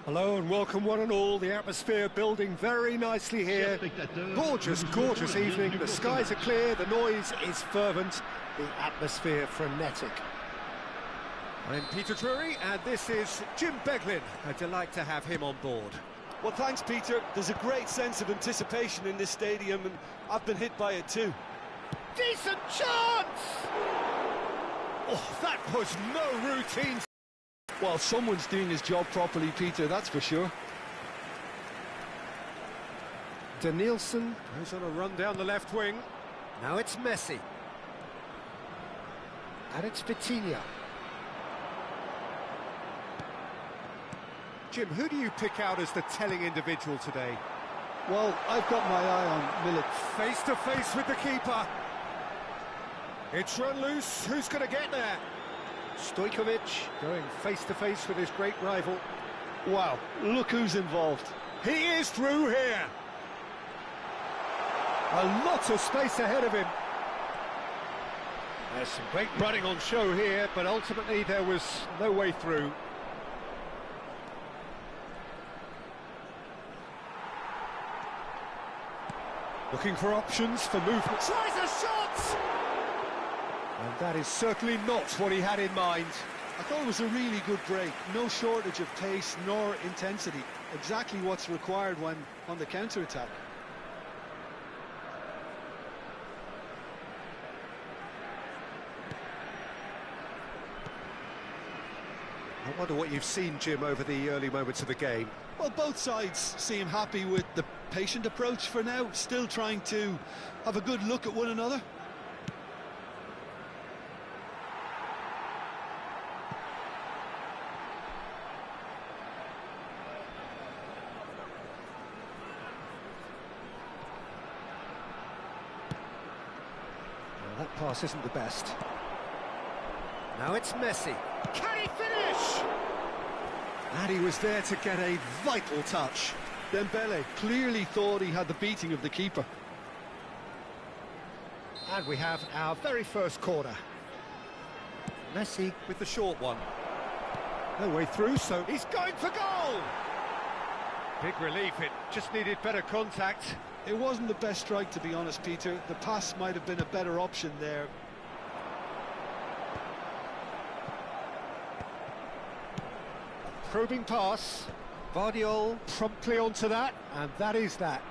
Hello and welcome one and all. The atmosphere building very nicely here. Gorgeous, gorgeous evening. The skies are clear, the noise is fervent, the atmosphere frenetic. I'm Peter Drury and this is Jim Beglin. A delight to have him on board. Well, thanks, Peter. There's a great sense of anticipation in this stadium and I've been hit by it too. Decent chance! Oh, that was no routine. Well, someone's doing his job properly, Peter, that's for sure. Danielson goes on a run down the left wing. Now it's Messi. And it's Vitinha. Jim, who do you pick out as the telling individual today? Well, I've got my eye on Millet. Face to face with the keeper. It's run loose. Who's going to get there? Stojkovic going face-to-face with his great rival. Wow, look who's involved. He is through here. A lot of space ahead of him. There's some great running on show here, but ultimately there was no way through. Looking for options for movement. Tries a shot! And that is certainly not what he had in mind. I thought it was a really good break. No shortage of pace nor intensity. Exactly what's required when on the counter-attack. I wonder what you've seen, Jim, over the early moments of the game. Well, both sides seem happy with the patient approach for now, still trying to have a good look at one another. Well, that pass isn't the best. Now it's Messi. Can he finish? And he was there to get a vital touch. Dembele clearly thought he had the beating of the keeper. And we have our very first corner. Messi with the short one. No way through, so he's going for goal! Big relief, it just needed better contact. It wasn't the best strike, to be honest, Peter. The pass might have been a better option there. Probing pass. Vardiol promptly onto that, and that is that.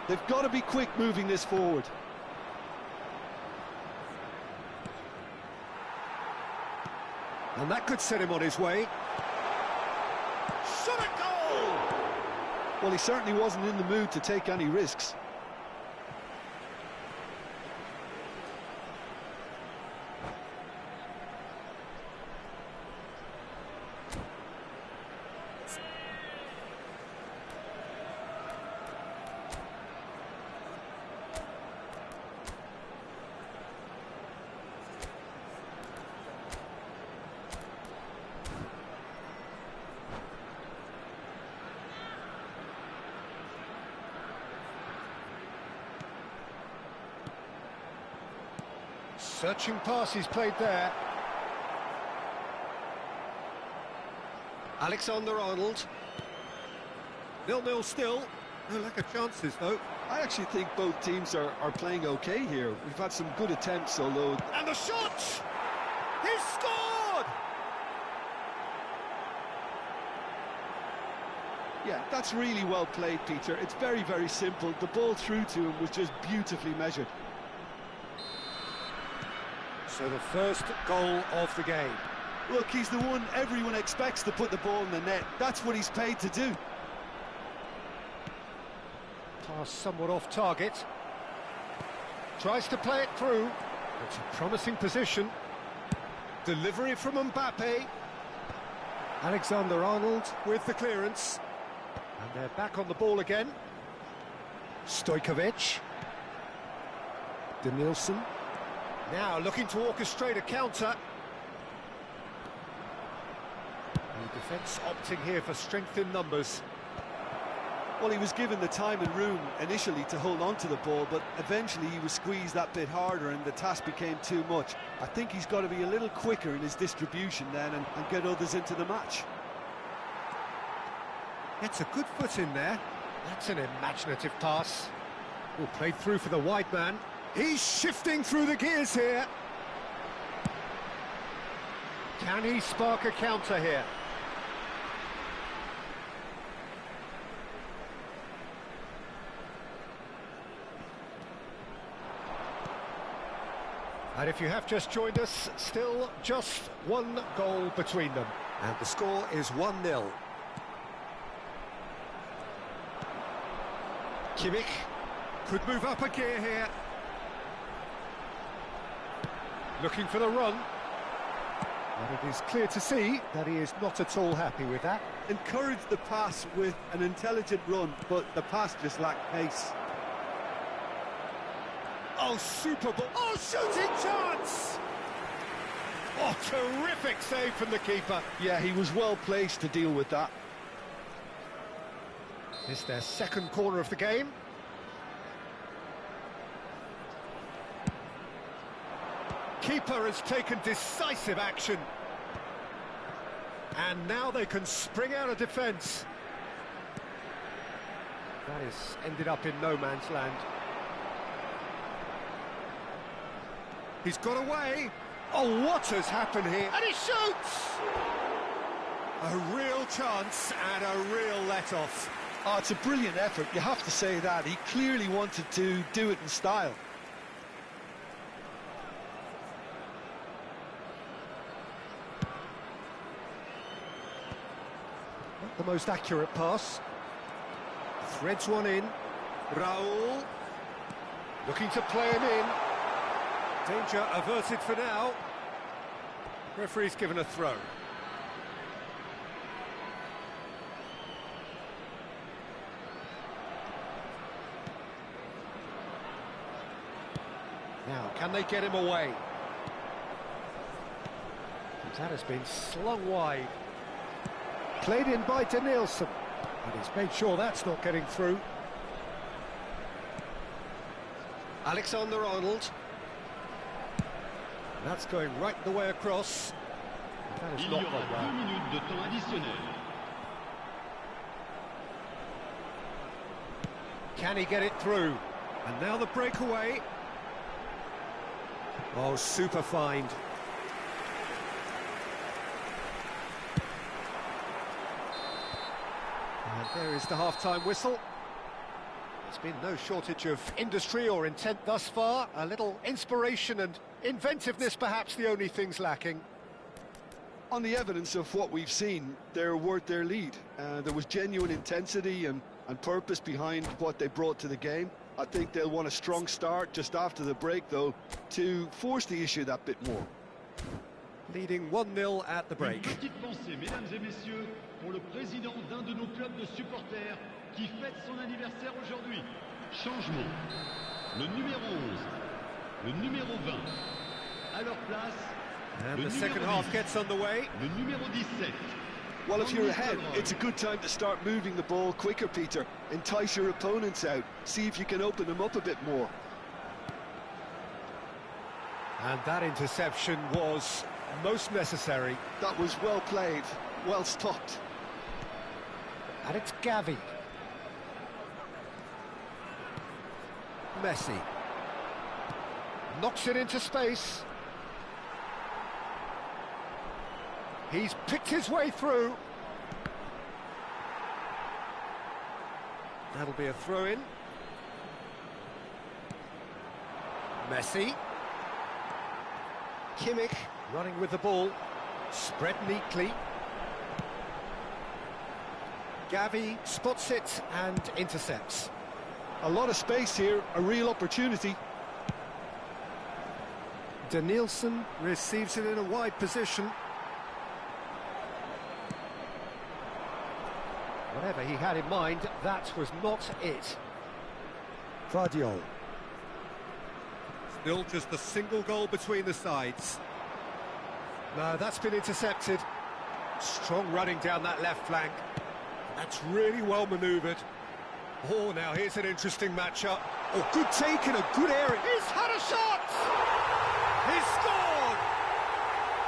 They've got to be quick moving this forward. And that could set him on his way. Shot a goal! Well, he certainly wasn't in the mood to take any risks. Searching pass he's played there. Alexander-Arnold. 0-0 still. No lack of chances, though. I actually think both teams are playing okay here. We've had some good attempts, although... And the shot! He's scored! Yeah, that's really well played, Peter. It's very, very simple. The ball through to him was just beautifully measured. So the first goal of the game. Look, he's the one everyone expects to put the ball in the net. That's what he's paid to do. Pass somewhat off target. Tries to play it through. It's a promising position. Delivery from Mbappe. Alexander-Arnold with the clearance. And they're back on the ball again. Stojkovic. Danielson. Now looking to orchestrate a counter. The defence opting here for strength in numbers. Well, he was given the time and room initially to hold on to the ball, but eventually he was squeezed that bit harder and the task became too much. I think he's got to be a little quicker in his distribution then and get others into the match. Gets a good foot in there. That's an imaginative pass. All played through for the wide man. He's shifting through the gears here. Can he spark a counter here? And if you have just joined us, still just one goal between them. And the score is 1-0. Kimmich could move up a gear here. Looking for the run. But it is clear to see that he is not at all happy with that. Encouraged the pass with an intelligent run, but the pass just lacked pace. Oh, super ball. Oh, shooting chance! Oh, terrific save from the keeper. Yeah, he was well placed to deal with that. It's their second corner of the game. Keeper has taken decisive action. And now they can spring out of defence. That has ended up in no man's land. He's got away. Oh, what has happened here? And he shoots! A real chance and a real let-off. Oh, it's a brilliant effort, you have to say that. He clearly wanted to do it in style. Not the most accurate pass. Threads one in. Raul. Looking to play him in. Danger averted for now. Referee's given a throw. Now, can they get him away? That has been slung wide. Played in by Danielson. And he's made sure that's not getting through. Alexander-Arnold. That's going right the way across. That is not gone well. Can he get it through? And now the breakaway. Oh, super find. And there is the half-time whistle. There's been no shortage of industry or intent thus far. A little inspiration and inventiveness, perhaps the only things lacking. On the evidence of what we've seen, they're worth their lead. There was genuine intensity and purpose behind what they brought to the game. I think they'll want a strong start just after the break, though, to force the issue that bit more. Leading 1-0 at the break. Une petite pensée, mesdames et messieurs, pour le président d'un de nos clubs de supporters qui fête son anniversaire aujourd'hui. Changement. Le numéro 11, le numéro 20. À leur place, And the second half gets underway. le numéro 17. Well, if you're ahead, it's a good time to start moving the ball quicker, Peter. Entice your opponents out. See if you can open them up a bit more. And that interception was most necessary. That was well played, well stopped. And it's Gavi. Messi. Knocks it into space. He's picked his way through. That'll be a throw-in. Messi. Kimmich running with the ball. Spread neatly. Gavi spots it and intercepts. A lot of space here, a real opportunity. Danielson receives it in a wide position. Whatever he had in mind, that was not it. Vardiol. Still just a single goal between the sides. No, that's been intercepted. Strong running down that left flank. That's really well manoeuvred. Oh, now here's an interesting matchup. Oh, good take in a good area. He's had a shot! He's scored!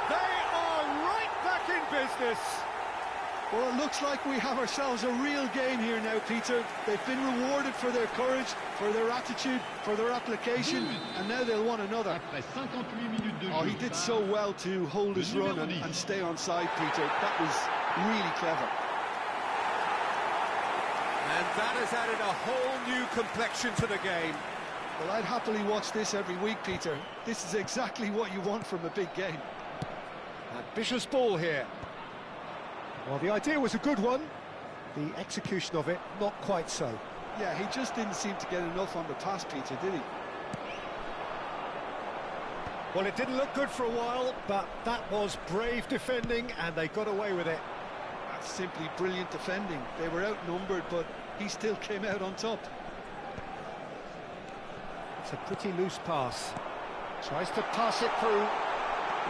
They are right back in business. Well, it looks like we have ourselves a real game here now, Peter. They've been rewarded for their courage, for their attitude, for their application, and now they'll want another. Oh, he did so well to hold his run and stay on side, Peter. That was really clever. And that has added a whole new complexion to the game. Well, I'd happily watch this every week, Peter. This is exactly what you want from a big game. Ambitious ball here. Well, the idea was a good one. The execution of it, not quite so. Yeah, he just didn't seem to get enough on the pass, Peter, did he? Well, it didn't look good for a while, but that was brave defending, and they got away with it. That's simply brilliant defending. They were outnumbered, but he still came out on top. It's a pretty loose pass. Tries to pass it through.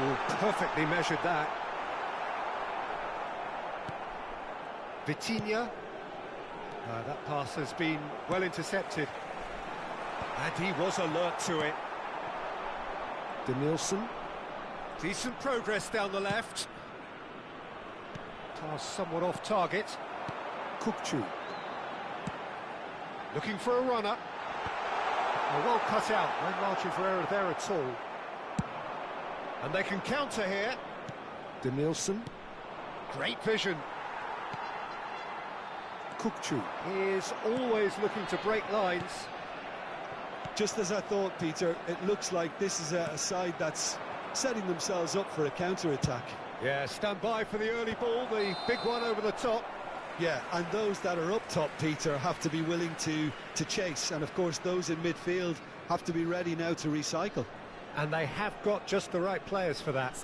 Oh, perfectly measured that. Vitinha. That pass has been well intercepted. And he was alert to it. Denilson. Decent progress down the left. Pass somewhat off target. Kukçu. Looking for a runner. Oh, well cut out. No margin for error there at all. And they can counter here. Denilson. Great vision. Kukçu is always looking to break lines. Just as I thought, Peter, it looks like this is a side that's setting themselves up for a counter-attack. Yeah, stand by for the early ball, the big one over the top. Yeah, and those that are up top, Peter, have to be willing to chase. And, of course, those in midfield have to be ready now to recycle. And they have got just the right players for that.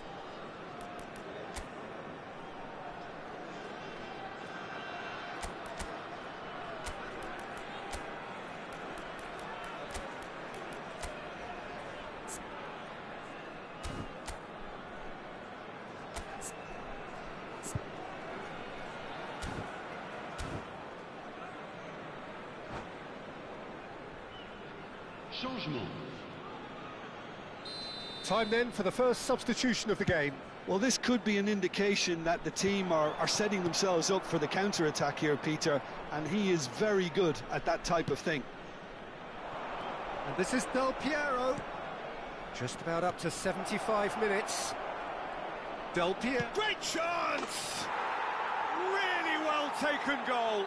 Changement. Time then for the first substitution of the game. Well, this could be an indication that the team are setting themselves up for the counter-attack here, Peter, and he is very good at that type of thing. And this is Del Piero. Just about up to 75 minutes. Del Piero. Great chance! Really well taken goal.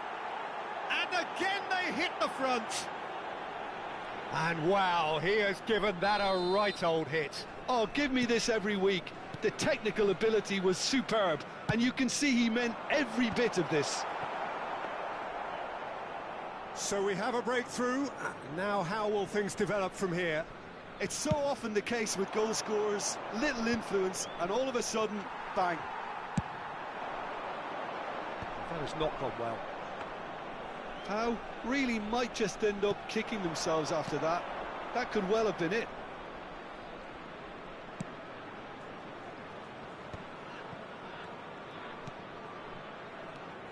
And again they hit the front. And wow, he has given that a right old hit. Oh, give me this every week. The technical ability was superb, and you can see he meant every bit of this. So we have a breakthrough. Now how will things develop from here? It's so often the case with goal scorers, little influence, and all of a sudden, bang. That has not gone well. How really might just end up kicking themselves after that. That could well have been it.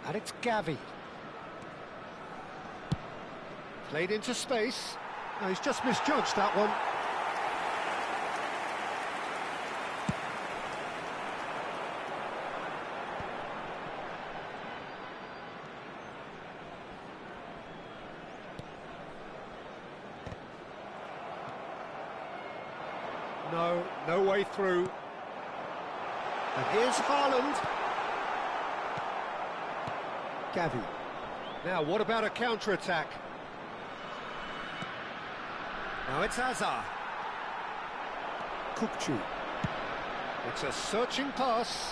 And it's Gavi. Played into space. No, he's just misjudged that one. No way through. And here's Haaland. Gavi. Now, what about a counter-attack? Now it's Hazard. Kukçu. It's a searching pass.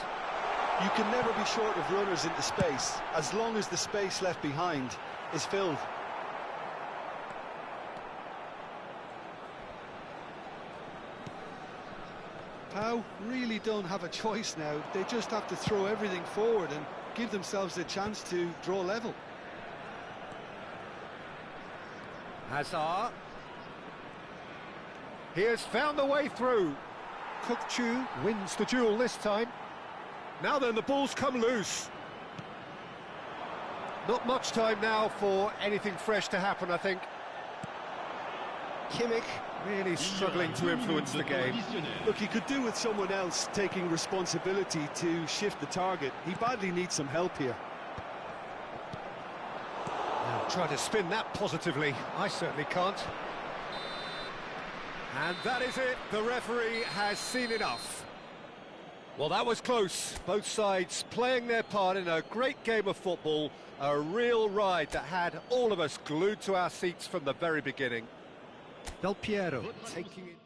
You can never be short of runners into space, as long as the space left behind is filled. Pau really don't have a choice now. They just have to throw everything forward and give themselves a chance to draw level. Hazard. He has found the way through. Kukçu wins the duel this time. Now then, the ball's come loose. Not much time now for anything fresh to happen, I think. Kimmich Really struggling to influence the game. Look, he could do with someone else taking responsibility to shift the target. He badly needs some help here. Try to spin that positively. I certainly can't. And that is it. The referee has seen enough. Well, that was close. Both sides playing their part in a great game of football. A real ride that had all of us glued to our seats from the very beginning. Del Piero taking it.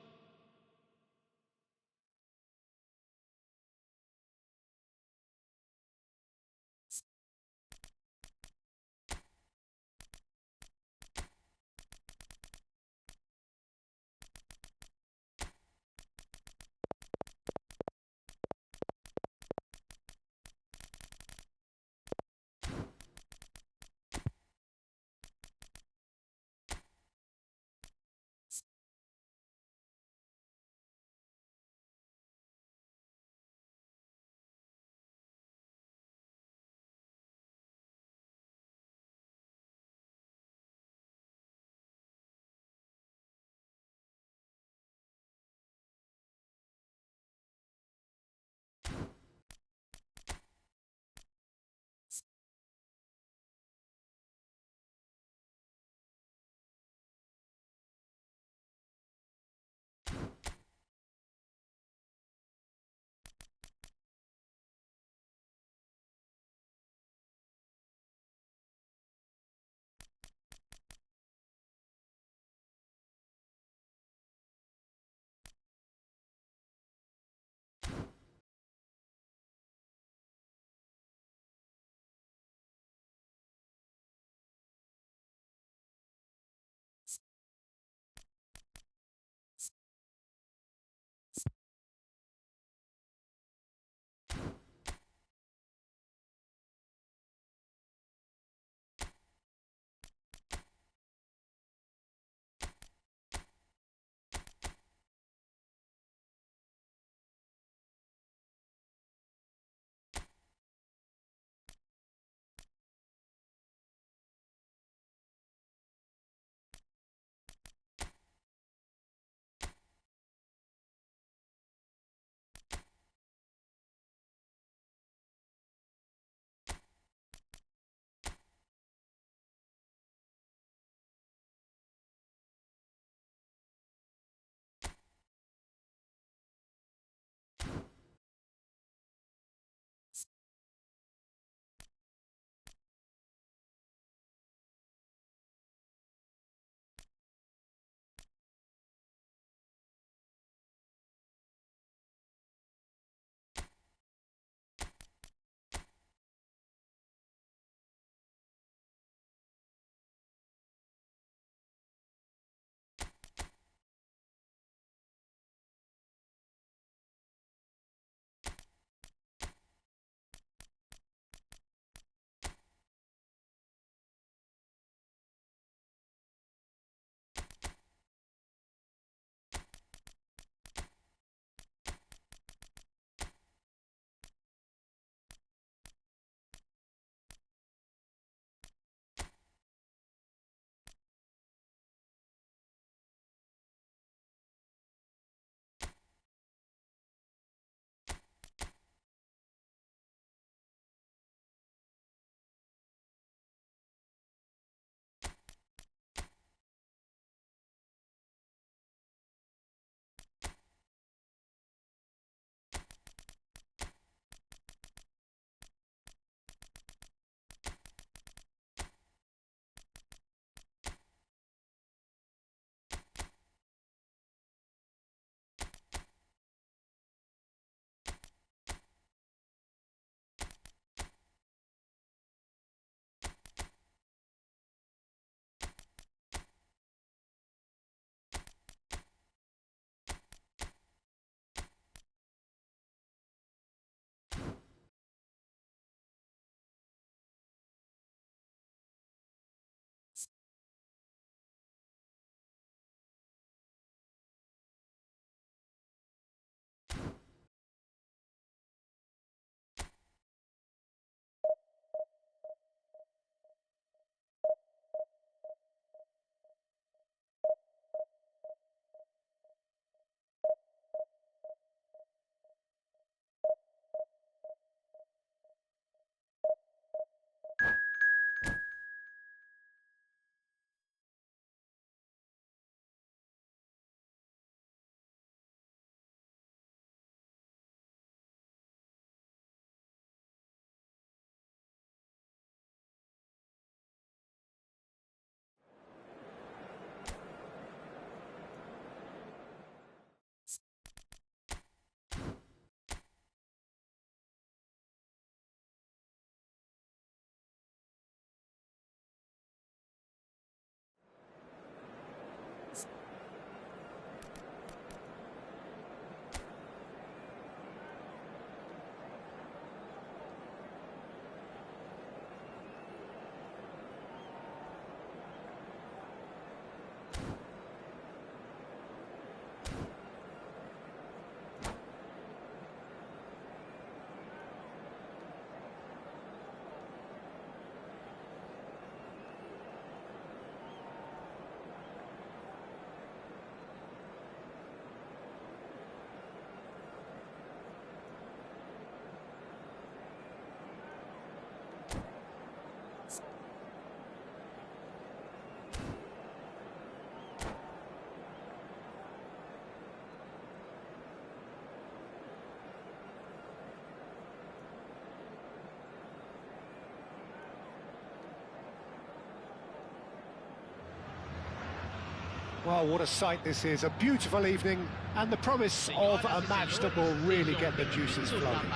Well, what a sight this is. A beautiful evening and the promise of a match that will really get the juices flowing.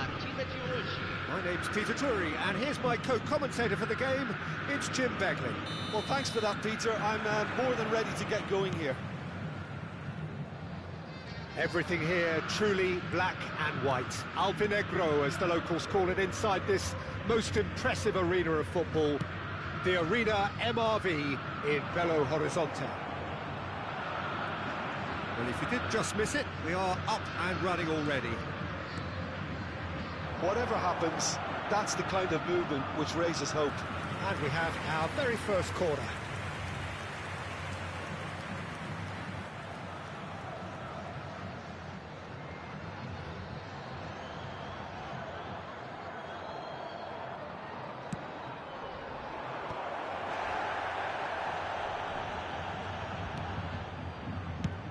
My name's Peter Drury, and here's my co-commentator for the game. It's Jim Beglin. Well, thanks for that, Peter. I'm more than ready to get going here. Everything here truly black and white. Alpinegro, as the locals call it, inside this most impressive arena of football, the Arena MRV in Belo Horizonte. Well, if you did just miss it, we are up and running already. Whatever happens, that's the kind of movement which raises hope. And we have our very first corner.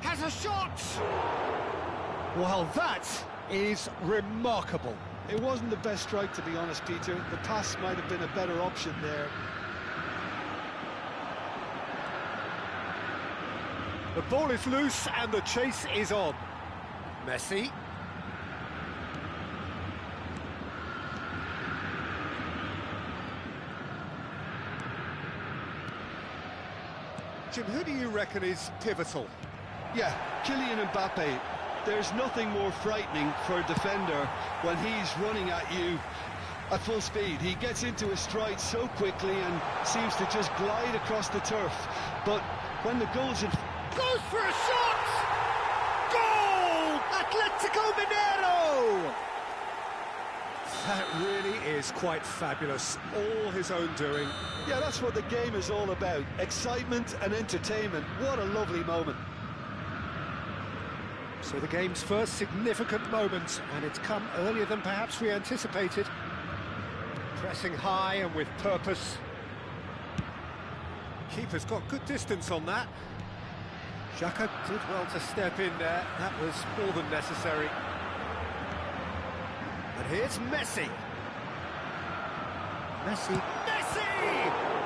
Has a shot! Well, that is remarkable. It wasn't the best strike, to be honest, Peter. The pass might have been a better option there. The ball is loose and the chase is on. Messi. Jim, who do you reckon is pivotal? Yeah, Kylian Mbappe. There's nothing more frightening for a defender when he's running at you at full speed. He gets into his stride so quickly and seems to just glide across the turf. But when the goal's in... Goes for a shot! Goal! Atletico Mineiro! That really is quite fabulous. All his own doing. Yeah, that's what the game is all about. Excitement and entertainment. What a lovely moment. So the game's first significant moment, and it's come earlier than perhaps we anticipated. Pressing high and with purpose. Keeper's got good distance on that. Xhaka did well to step in there. That was more than necessary. And here's Messi. Messi!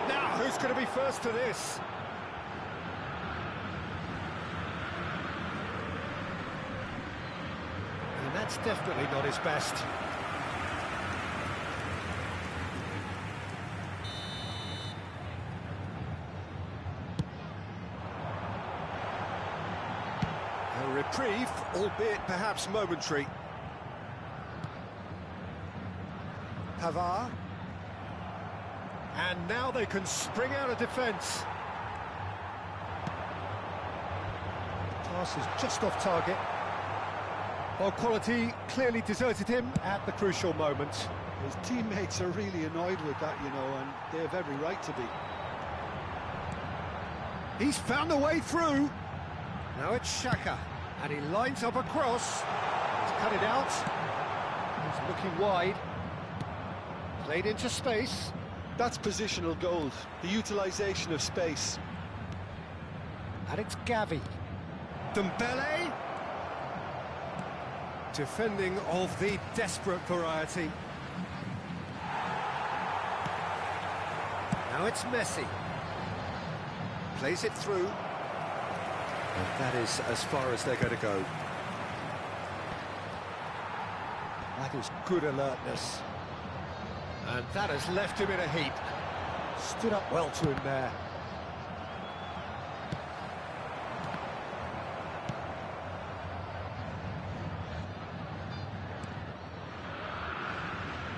Now, who's going to be first to this? And that's definitely not his best. A reprieve, albeit perhaps momentary. Pavard. And now they can spring out of defence. Pass is just off target. Well, quality clearly deserted him at the crucial moment. His teammates are really annoyed with that, you know, and they have every right to be. He's found a way through. Now it's Xhaka, and he lines up a cross. He's cut it out. He's looking wide. Played into space. That's positional gold, the utilisation of space. And it's Gavi. Dembele. Defending of the desperate variety. Now it's Messi. Plays it through. And that is as far as they're going to go. That is good alertness. And that has left him in a heap. Stood up well to him there.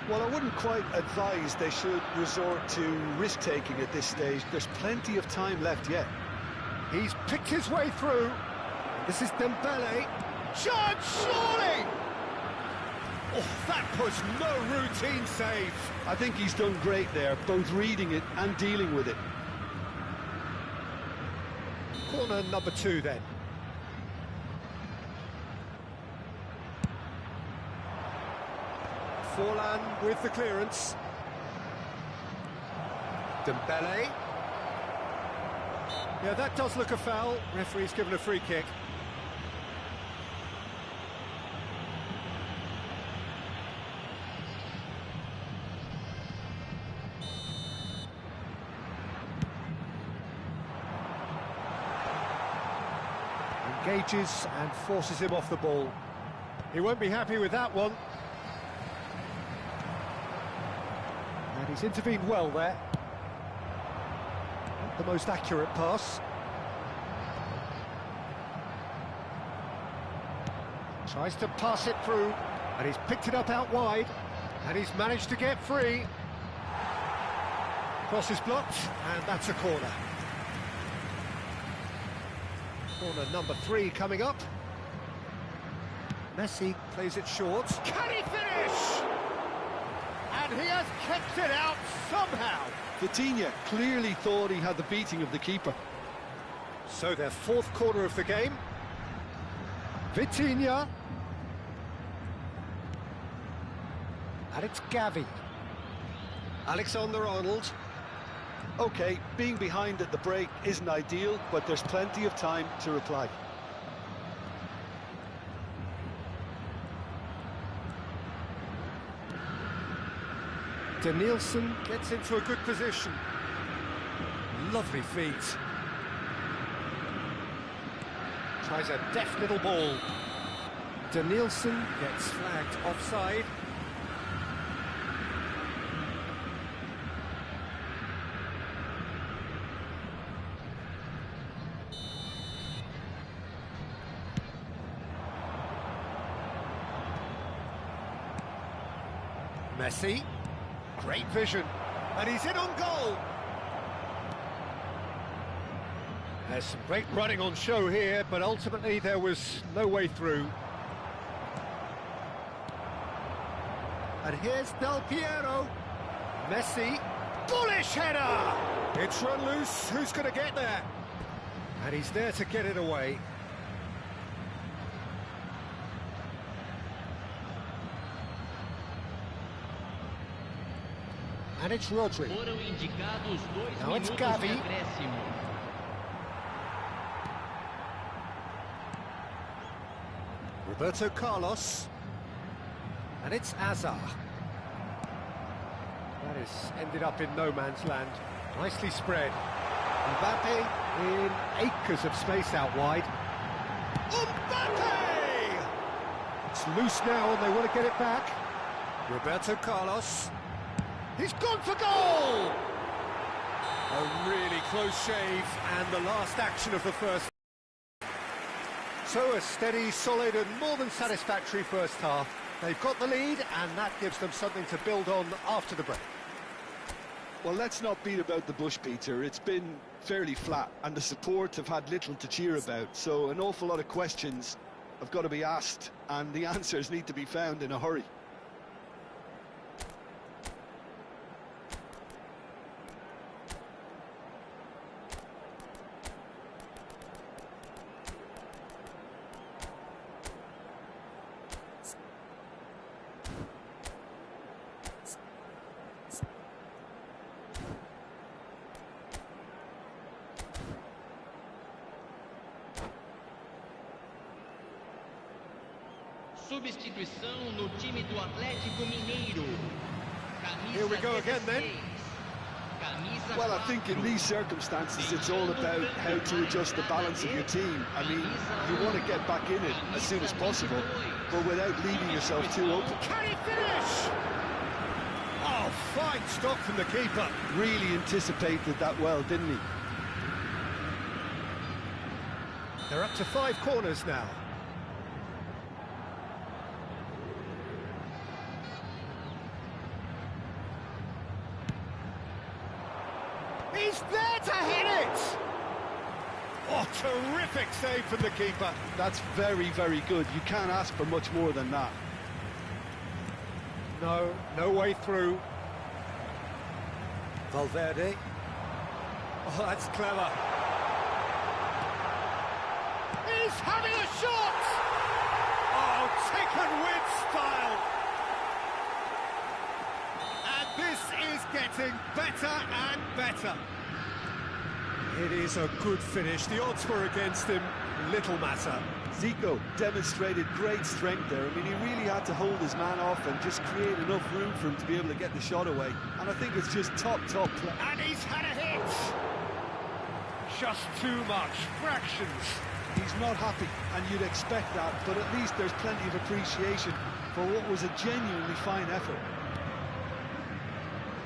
Well, I wouldn't quite advise they should resort to risk-taking at this stage. There's plenty of time left yet. He's picked his way through. This is Dembele. Shot, surely! Oh, that was no routine save. I think he's done great there, both reading it and dealing with it. Corner number 2 then. Forlan with the clearance. Dembele. Yeah, that does look a foul. Referee's given a free kick. Engages and forces him off the ball. He won't be happy with that one. And he's intervened well there. Not the most accurate pass. Tries to pass it through, and he's picked it up out wide, and he's managed to get free. Cross is blocked, and that's a corner. Corner number 3 coming up. Messi plays it short. Can he finish? And he has kept it out somehow. Vitinha clearly thought he had the beating of the keeper. So their 4th corner of the game. Vitinha. And it's Gavi. Alexander-Arnold. OK, being behind at the break isn't ideal, but there's plenty of time to reply. Danielson gets into a good position. Lovely feet. Tries a deft little ball. Danielson gets flagged offside. Messi, great vision, and he's in on goal. There's some great running on show here, but ultimately there was no way through. And here's Del Piero. Messi, bullish header! It's run loose, who's going to get there? And he's there to get it away. And it's Rodri. Now it's Gavi. Roberto Carlos. And it's Azar. That has ended up in no man's land. Nicely spread. Mbappe in acres of space out wide. Mbappe! It's loose now and they want to get it back. Roberto Carlos. He's gone for goal! A really close shave, and the last action of the first. So a steady, solid and more than satisfactory first half. They've got the lead, and that gives them something to build on after the break. Well, let's not beat about the bush, Peter. It's been fairly flat, and the support have had little to cheer about. So an awful lot of questions have got to be asked, and the answers need to be found in a hurry. Substituição no time do Atlético Mineiro. Here we go again then. Well, I think in these circumstances it's all about how to adjust the balance of your team. I mean, you want to get back in it as soon as possible, but without leaving yourself too open. Can he finish? Oh, fine stop from the keeper. Really anticipated that well, didn't he? They're up to 5 corners now. He's there to hit it! Oh, terrific save from the keeper. That's very, very good. You can't ask for much more than that. No way through. Valverde. Oh, that's clever. He's having a shot! Oh, taken with style. And this is getting better and better. It is a good finish. The odds were against him. Little matter. Zico demonstrated great strength there. I mean, he really had to hold his man off and just create enough room for him to be able to get the shot away. And I think it's just top play. And he's had a hit! Just too much. Fractions. He's not happy, and you'd expect that, but at least there's plenty of appreciation for what was a genuinely fine effort.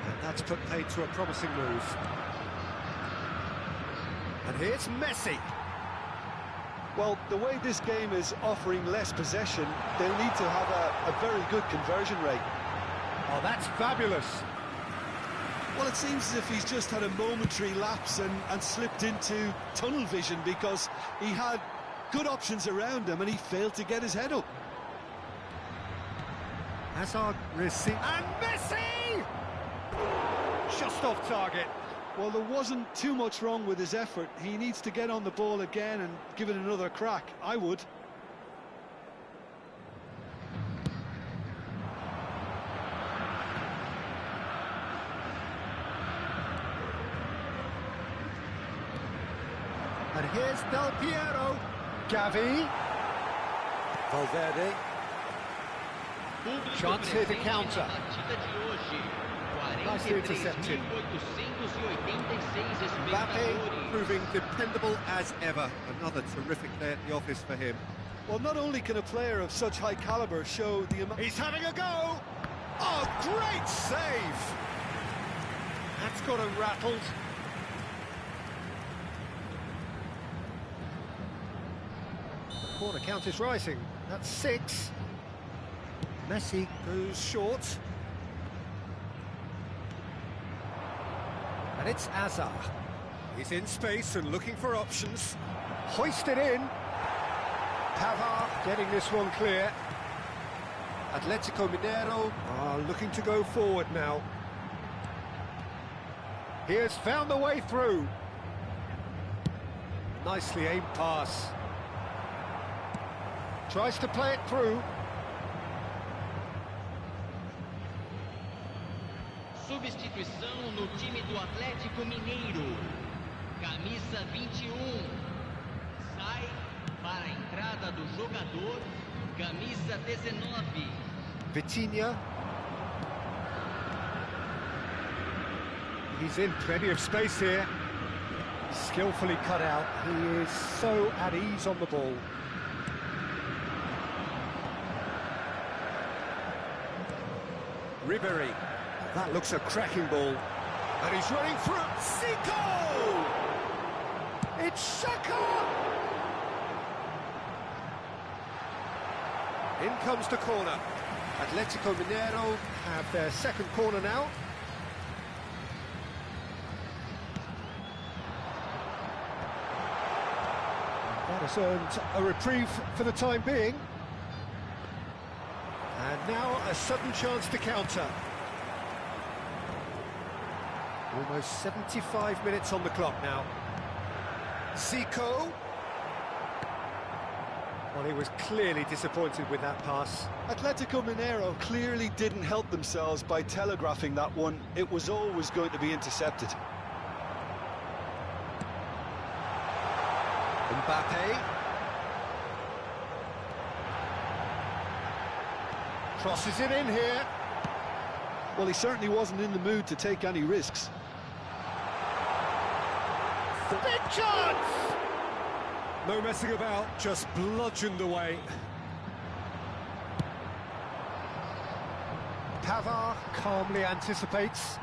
And that's put paid to a promising move. And here's Messi. Well, the way this game is offering less possession, they'll need to have a very good conversion rate. Oh, that's fabulous. Well, it seems as if he's just had a momentary lapse and slipped into tunnel vision, because he had good options around him and he failed to get his head up. Hazard receives. And Messi! Just off target. Well, there wasn't too much wrong with his effort. He needs to get on the ball again and give it another crack. I would. And here's Del Piero. Gavi. Valverde. Chance here to counter. Nicely intercepted. Mbappe proving dependable as ever. Another terrific day at the office for him. Well, not only can a player of such high caliber show the amount... He's having a go! Oh, great save! That's got him rattled. The corner count is rising. That's 6. Messi goes short. And it's Hazard. He's in space and looking for options. Hoisted in. Pavard getting this one clear. Atletico Mineiro are looking to go forward now. He has found the way through. Nicely aimed pass. Tries to play it through. Substituição no time do Atlético Mineiro. Camisa 21. Sai para a entrada do jogador. Camisa 19. Vitinha. He's in plenty of space here. Skillfully cut out. He is so at ease on the ball. Ribery. That looks a cracking ball. And he's running through. Zico! It's Shaka! In comes the corner. Atletico Mineiro have their second corner now. That has earned a reprieve for the time being. And now a sudden chance to counter. Almost 75 minutes on the clock now. Zico. Well, he was clearly disappointed with that pass. Atletico Mineiro clearly didn't help themselves by telegraphing that one. It was always going to be intercepted. Mbappe. Crosses it in here. Well, he certainly wasn't in the mood to take any risks. Big chance! No messing about, just bludgeoned away. Pavard calmly anticipates.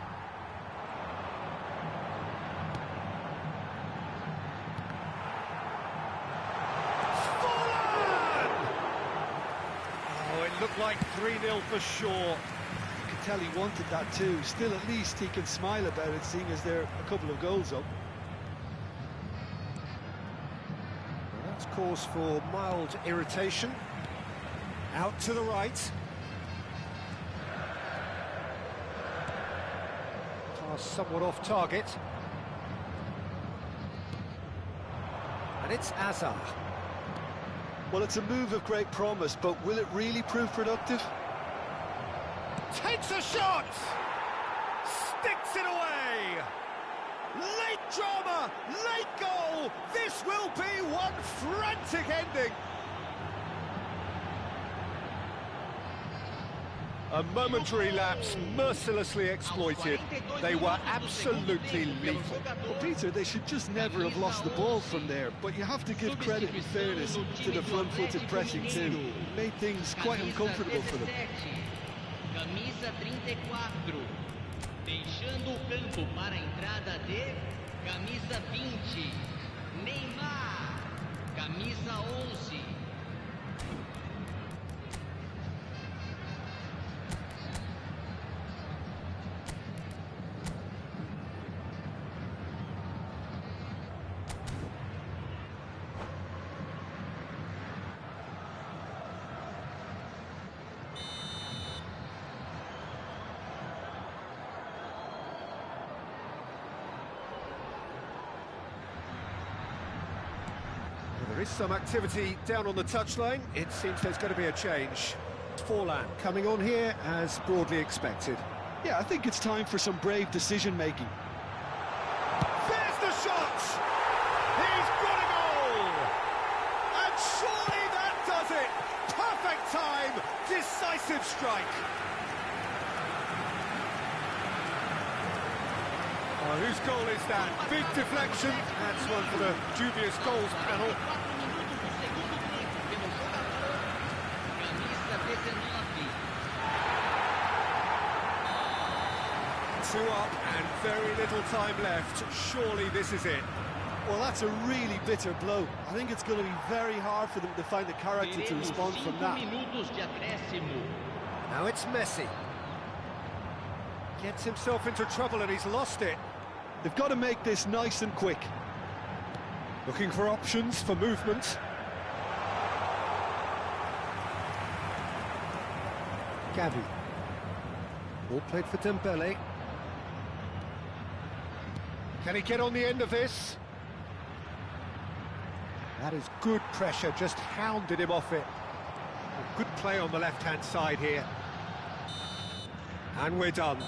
Oh, it looked like 3-0 for sure. You could tell he wanted that too. Still, at least he can smile about it, seeing as they're a couple of goals up. That's cause for mild irritation. Out to the right. Pass somewhat off target. And it's Hazard. Well, it's a move of great promise, but will it really prove productive? Takes a shot! Sticks it away! Late drama! Late goal! This will be one frantic ending! A momentary lapse, mercilessly exploited. They were absolutely lethal. Well, Peter, they should just never have lost the ball from there, but you have to give credit and fairness to the front-footed pressing too. It made things quite uncomfortable for them. Camisa 34, deixando o campo para a entrada de camisa 20, Neymar, camisa 11. There is some activity down on the touchline. It seems there's going to be a change. Forlan coming on here as broadly expected. Yeah, I think it's time for some brave decision-making. There's the shot! He's got a goal! And surely that does it! Perfect time, decisive strike. Oh, whose goal is that? Big deflection. That's one for the dubious goals panel. Two up and very little time left. Surely this is it. Well, that's a really bitter blow. I think it's going to be very hard for them to find the character to respond from that. Now it's Messi. Gets himself into trouble and he's lost it. They've got to make this nice and quick. Looking for options for movement. Gavi. Ball played for Dembele. Can he get on the end of this? That is good pressure, just hounded him off it. Good play on the left-hand side here. And we're done.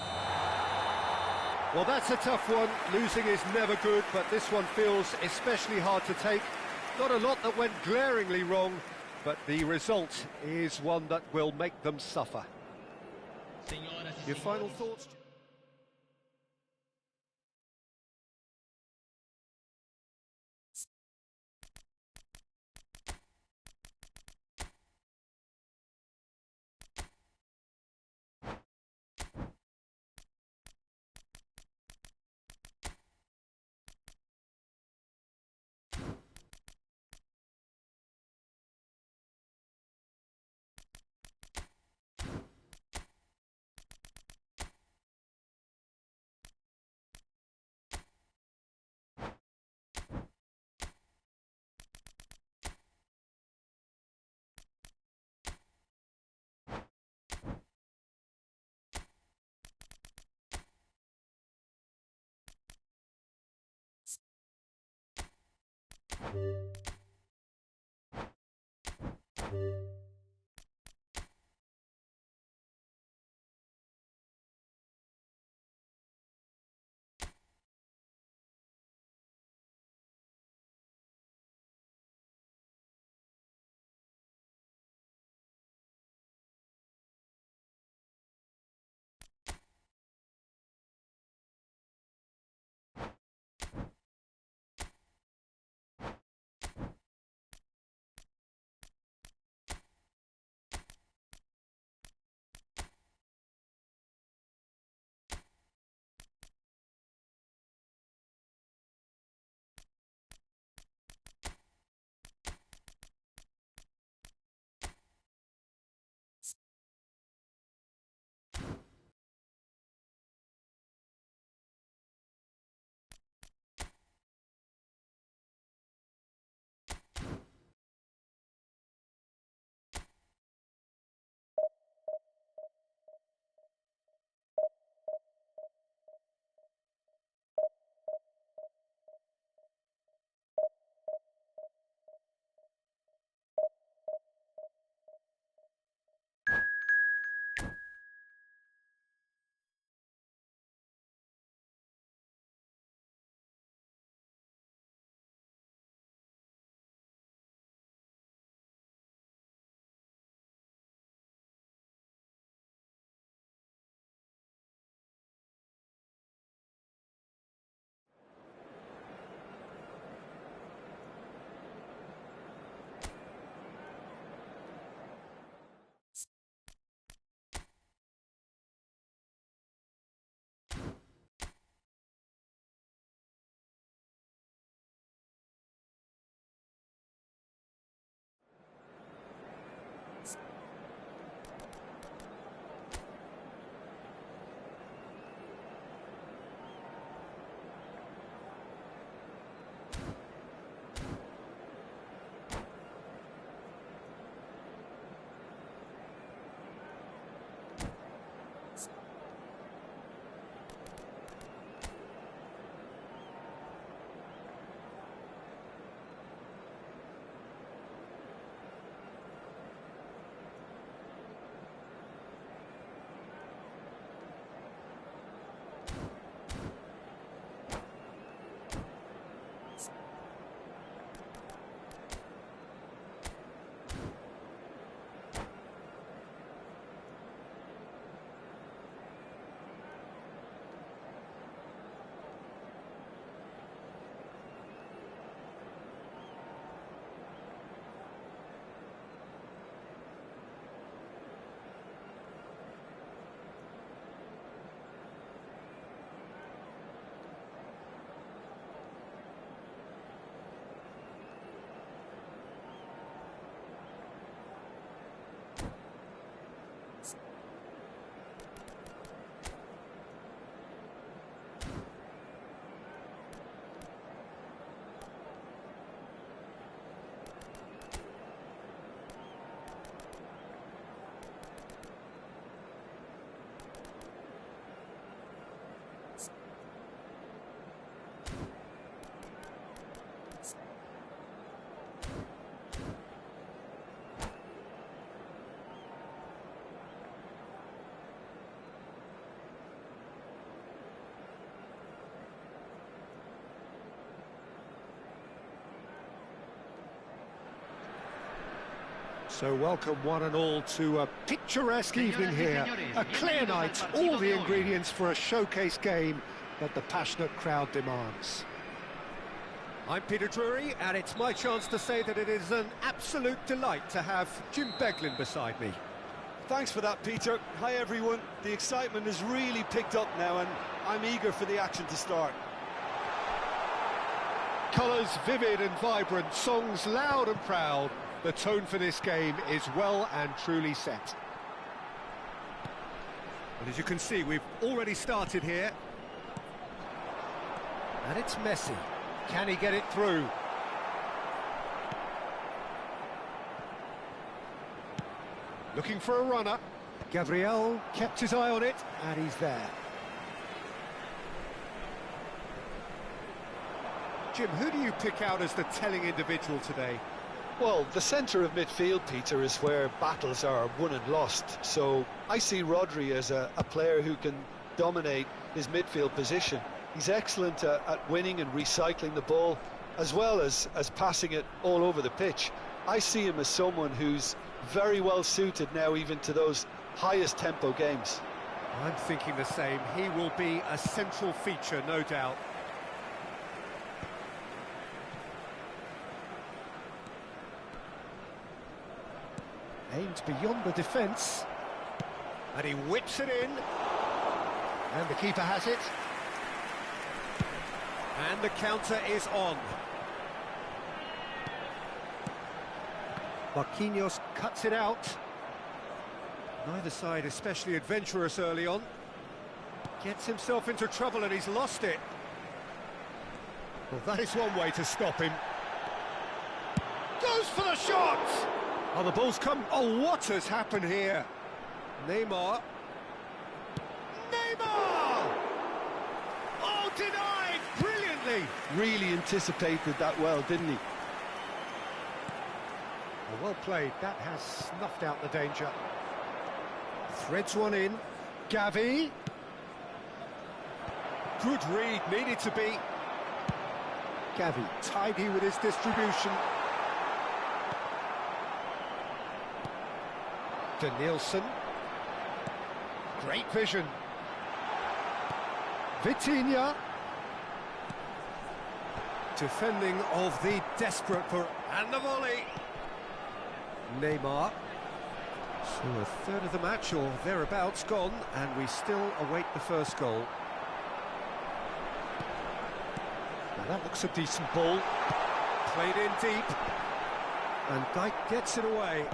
Well, that's a tough one. Losing is never good, but this one feels especially hard to take. Not a lot that went glaringly wrong, but the result is one that will make them suffer. Your final thoughts? So welcome one and all to a picturesque evening here. A clear night, all the ingredients for a showcase game that the passionate crowd demands. I'm Peter Drury, and it's my chance to say that it is an absolute delight to have Jim Beglin beside me. Thanks for that, Peter. Hi, everyone. The excitement has really picked up now, and I'm eager for the action to start. Colours vivid and vibrant, songs loud and proud. The tone for this game is well and truly set. And as you can see, we've already started here. And it's Messi. Can he get it through? Looking for a runner. Gabriel kept his eye on it, and he's there. Jim, who do you pick out as the telling individual today? Well, the centre of midfield, Peter, is where battles are won and lost. So I see Rodri as a player who can dominate his midfield position. He's excellent at winning and recycling the ball, as well as passing it all over the pitch. I see him as someone who's very well suited now even to those highest tempo games. I'm thinking the same. He will be a central feature, no doubt. Aimed beyond the defence. And he whips it in. And the keeper has it. And the counter is on. Marquinhos cuts it out. Neither side especially adventurous early on. Gets himself into trouble and he's lost it. Well, that is one way to stop him. Goes for the shot! Oh, the ball's come... Oh, what has happened here? Neymar. Neymar! Oh, denied! Brilliantly! Really anticipated that well, didn't he? Well played. That has snuffed out the danger. Threads one in. Gavi. Good read, needed to be. Gavi, tidy with his distribution. Nielsen. Great vision. Vitinha. Defending of the desperate for... And the volley. Neymar. So a third of the match or thereabouts gone, and we still await the first goal. Now that looks a decent ball. Played in deep. And Dijk gets it away.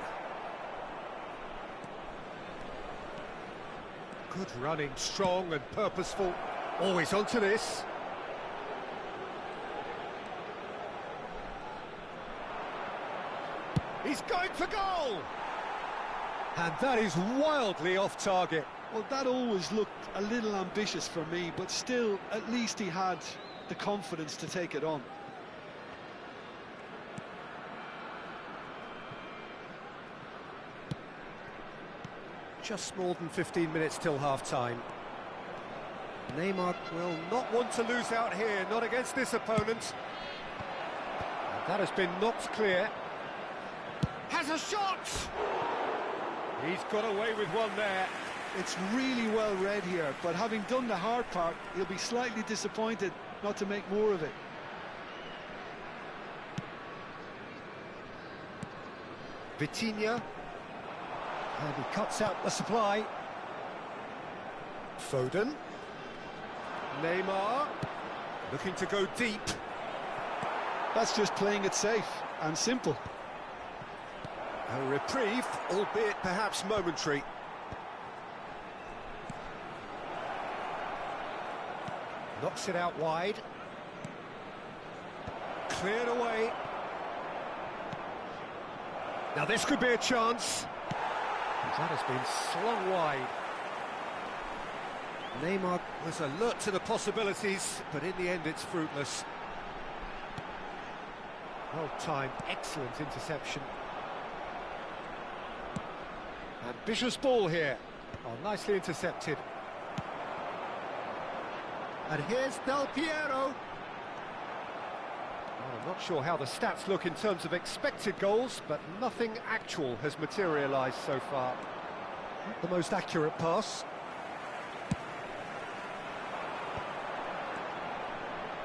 Good running, strong and purposeful. Always onto this. He's going for goal! And that is wildly off target. Well, that always looked a little ambitious for me, but still, at least he had the confidence to take it on. Just more than 15 minutes till half-time. Neymar will not want to lose out here, not against this opponent. And that has been knocked clear. Has a shot! He's got away with one there. It's really well read here, but having done the hard part, he'll be slightly disappointed not to make more of it. Vitinha. And he cuts out the supply. Foden. Neymar. Looking to go deep. That's just playing it safe and simple. A reprieve, albeit perhaps momentary. Knocks it out wide. Cleared away. Now this could be a chance. That has been slung wide. Neymar was alert to the possibilities, but in the end it's fruitless. Well timed, excellent interception. Ambitious ball here. Oh, nicely intercepted. And here's Del Piero. Oh, I'm not sure how the stats look in terms of expected goals, but nothing actual has materialised so far. Not the most accurate pass.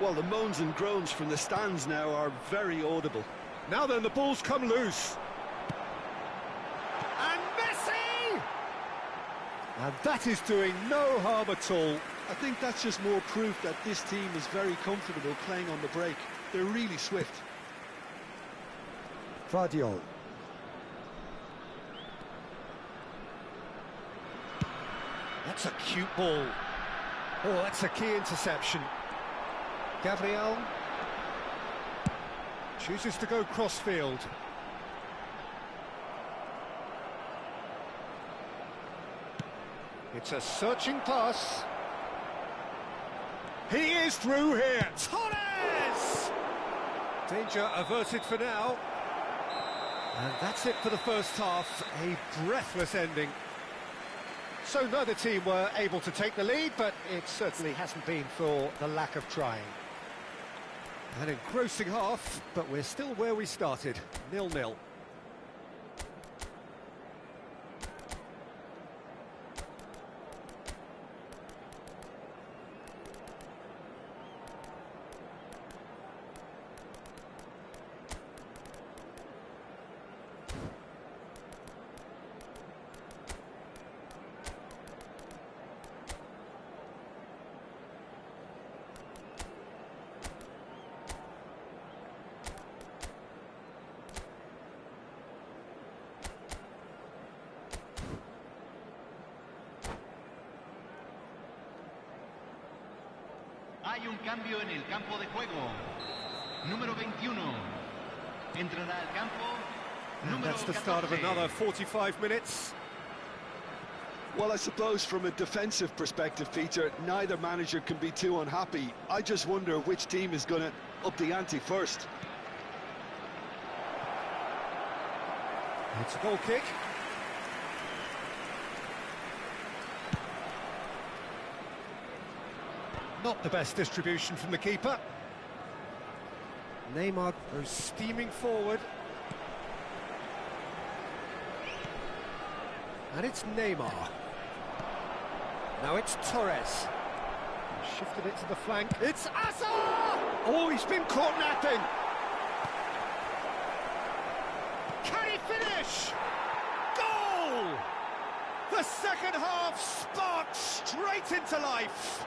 Well, the moans and groans from the stands now are very audible. Now then, the ball's come loose. And Messi! And that is doing no harm at all. I think that's just more proof that this team is very comfortable playing on the break. They're really swift. Vardiol. That's a cute ball. Oh, that's a key interception. Gabriel chooses to go crossfield. It's a searching pass. He is through here. Torres! Danger averted for now. And that's it for the first half. A breathless ending. So neither team were able to take the lead, but it certainly hasn't been for the lack of trying. An engrossing half, but we're still where we started, 0-0. Hay un cambio en el campo de juego. Número 21. Entrará al campo. And that's the start of another 45 minutes. Well, I suppose from a defensive perspective, Peter, neither manager can be too unhappy. I just wonder which team is going to up the ante first. It's a goal kick. Not the best distribution from the keeper. Neymar goes steaming forward. And it's Neymar. Now it's Torres. Shifted it to the flank. It's Asa! Oh, he's been caught napping. Can he finish? Goal! The second half sparked straight into life.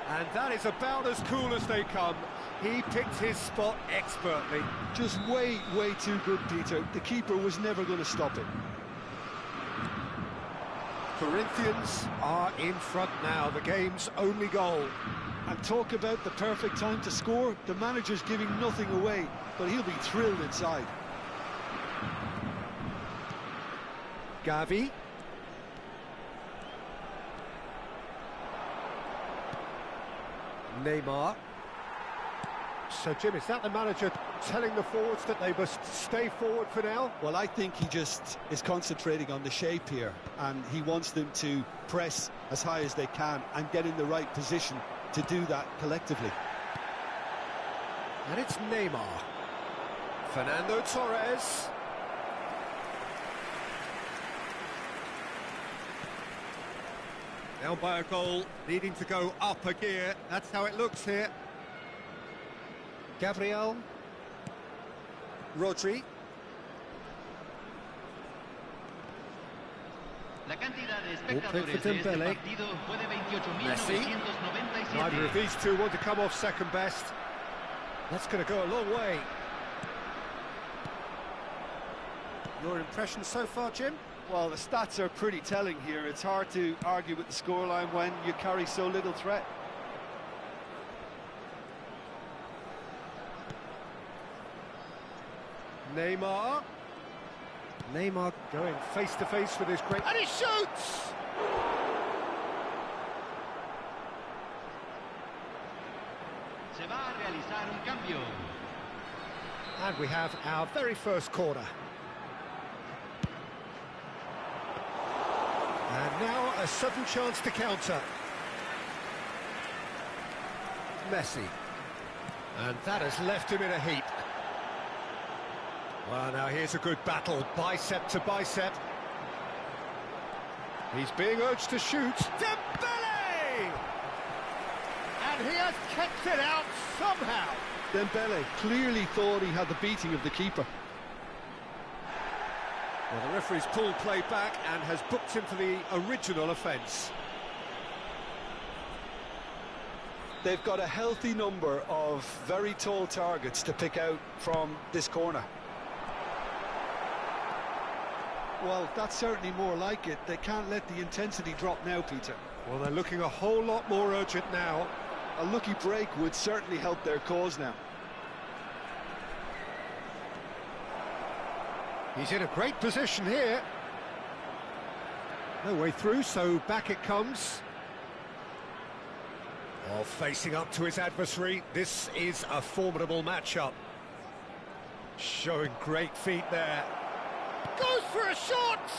And that is about as cool as they come. He picked his spot expertly. Just way too good, Peter. The keeper was never going to stop it. Corinthians are in front now, the game's only goal. And talk about the perfect time to score. The manager's giving nothing away, but he'll be thrilled inside. Gavi. Neymar. So, Jim, is that the manager telling the forwards that they must stay forward for now? Well, I think he just is concentrating on the shape here, and he wants them to press as high as they can and get in the right position to do that collectively. And it's Neymar. Fernando Torres. Down by a goal, needing to go up a gear. That's how it looks here. Gabriel. Rodri. La cantidad de espectadores de este partido fue de 28.997. Neither of these two want to come off second best. That's going to go a long way. Your impression so far, Jim? Well, the stats are pretty telling here. It's hard to argue with the scoreline when you carry so little threat. Neymar. Neymar going face-to-face with his great... And he shoots! Se va a realizar un cambio. And we have our very first corner. And now a sudden chance to counter. Messi. And that has left him in a heap. Well, now here's a good battle, bicep to bicep. He's being urged to shoot. Dembele! And he has kept it out somehow. Dembele clearly thought he had the beating of the keeper. Well, the referee's pulled play back and has booked him for the original offence. They've got a healthy number of very tall targets to pick out from this corner. Well, that's certainly more like it. They can't let the intensity drop now, Peter. Well, they're looking a whole lot more urgent now. A lucky break would certainly help their cause now. He's in a great position here. No way through, so back it comes. Oh, facing up to his adversary, this is a formidable matchup. Showing great feet there. Goes for a shot!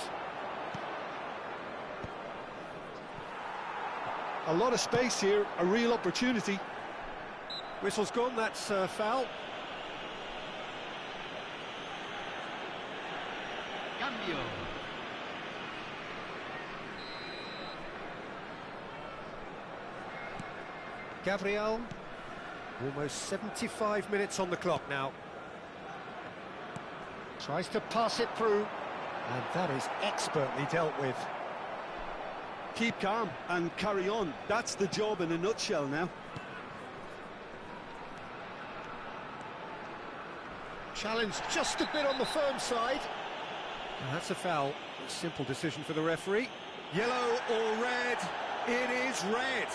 A lot of space here, a real opportunity. Whistle's gone, that's foul. Cambio. Gabriel, almost 75 minutes on the clock now. Tries to pass it through, and that is expertly dealt with. Keep calm and carry on. That's the job in a nutshell now. Challenge just a bit on the firm side. And that's a foul. A simple decision for the referee. Yellow or red? It is red.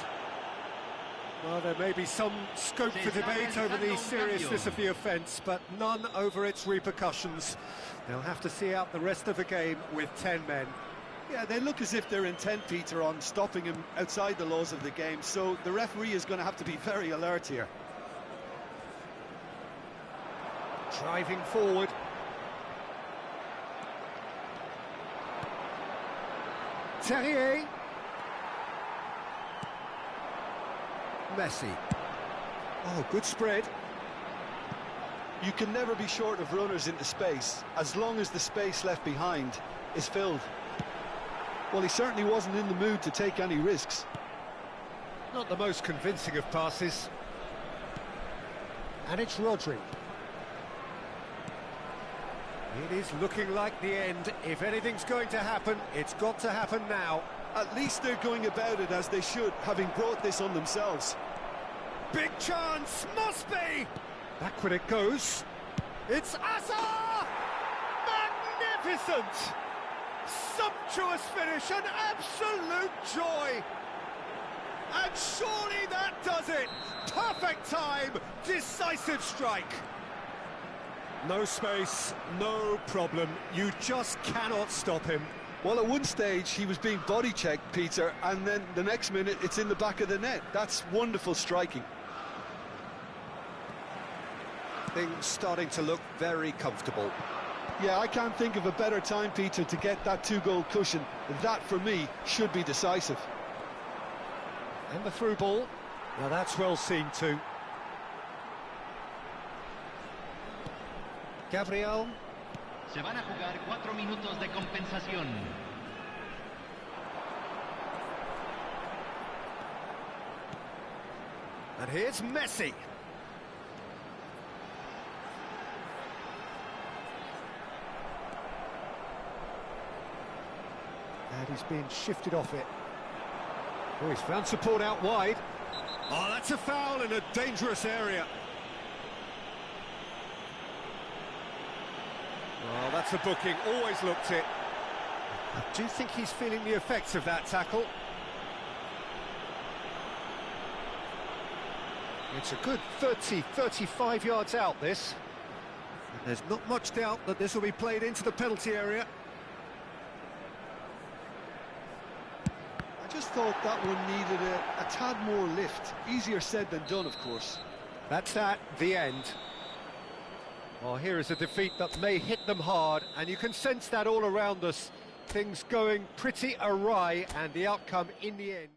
Well, there may be some scope for debate over the seriousness of the offence, but none over its repercussions. They'll have to see out the rest of the game with 10 men. Yeah, they look as if they're intent, Peter, on stopping him outside the laws of the game, so the referee is going to have to be very alert here. Driving forward. Terrier. Messi. Oh, good spread. You can never be short of runners into space, as long as the space left behind is filled. Well, he certainly wasn't in the mood to take any risks. Not the most convincing of passes. And it's Rodri. It is looking like the end. If anything's going to happen, it's got to happen now. At least they're going about it as they should, having brought this on themselves. Big chance, must be! Backward it goes. It's Asa! Magnificent! Sumptuous finish, an absolute joy! And surely that does it! Perfect time, decisive strike! No space, no problem, you just cannot stop him. Well, at one stage he was being body-checked, Peter, and then the next minute it's in the back of the net. That's wonderful striking. Things starting to look very comfortable. Yeah, I can't think of a better time, Peter, to get that two-goal cushion. That, for me, should be decisive. And the through ball. Now that's well seen too. Gabriel. Se van a jugar 4 minutos de compensación. And here's Messi. And he's being shifted off it. Oh, he's found support out wide. Oh, that's a foul in a dangerous area. Oh, that's a booking, always looked it. I do think he's feeling the effects of that tackle. It's a good 30, 35 yards out, this. And there's not much doubt that this will be played into the penalty area. I just thought that one needed a tad more lift. Easier said than done, of course. That's that, the end. Well, here is a defeat that may hit them hard, and you can sense that all around us. Things going pretty awry, and the outcome in the end.